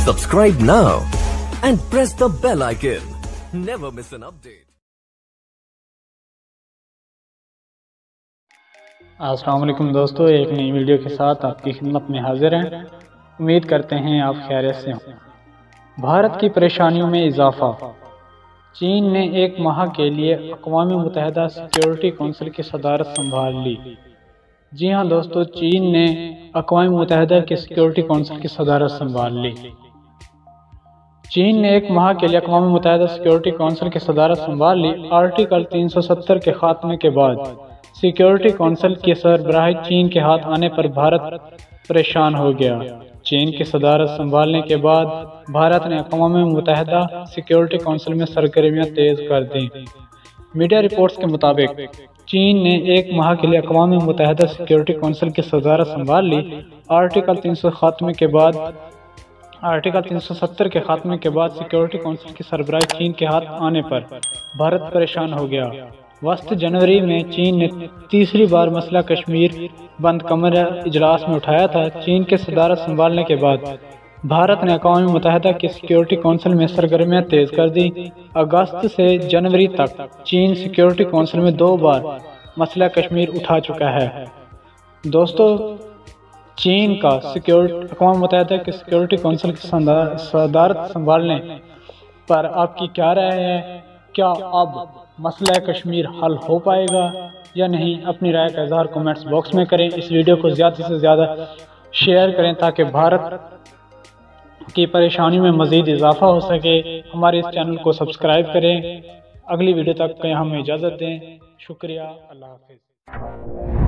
Subscribe now and press the bell icon. Never miss an update. السلام علیکم دوستو، ایک نئی ویڈیو کے ساتھ آپ کی خدمت میں حاضر ہیں۔ امید کرتے ہیں آپ خیریت سے ہوں۔ بھارت کی پریشانیوں میں اضافہ۔ چین نے ایک ماہ کے لیے اقوام متحدہ سیکیورٹی کونسل کی صدارت سنبھال لی۔ جی ہاں دوستو، چین نے اقوام متحدہ کے سیکیورٹی کونسل کی صدارت سنبھال لی۔ چین نے ایک ماہ کے لیے اقوام متحدہ سیکیورٹی کونسل کی صدارت سنبھال لی۔ آرٹیکل 370 کے خاتمے کے بعد سیکیورٹی کونسل کی سربراہی چین کے ہاتھ آنے پر بھارت پریشان ہو گیا۔ چین کی صدارت سنبھالنے کے بعد بھارت نے اقوام متحدہ سیکیورٹی کونسل میں سرگرمیاں تیز کر دیں۔ میڈیا رپورٹس کے مطابق چین نے ایک ماہ کے لیے اقوام متحدہ سیکیورٹی کونسل کی صدارت سنبھال لی۔ آرٹیکل 370 کے خاتمے کے بعد سیکیورٹی کونسل کی سربراہی چین کے ہاتھ آنے پر بھارت پریشان ہو گیا۔ وسط جنوری میں چین نے تیسری بار مسئلہ کشمیر بند کمرہ اجلاس میں اٹھایا تھا۔ چین کے صدارت سنبھالنے کے بعد بھارت نے اقوام متحدہ کی سیکیورٹی کونسل میں سرگرمیاں تیز کر دی۔ اگست سے جنوری تک چین سیکیورٹی کونسل میں 2 بار مسئلہ کشمیر اٹھا چکا ہے۔ دوستو، چین کا اقوام متحدہ کی سیکیورٹی کونسل کی صدارت سنبھالنے پر آپ کی کیا رائے ہے؟ کیا اب مسئلہ کشمیر حل ہو پائے گا یا نہیں؟ اپنی رائے کا اظہار کومنٹس باکس میں کریں۔ اس ویڈیو کو زیادہ سے زیادہ شیئر کریں تاکہ بھارت کی پریشانی میں مزید اضافہ ہو سکے۔ ہمارے اس چینل کو سبسکرائب کریں۔ اگلی ویڈیو تک ہمیں اجازت دیں۔ شکریہ، اللہ حافظ۔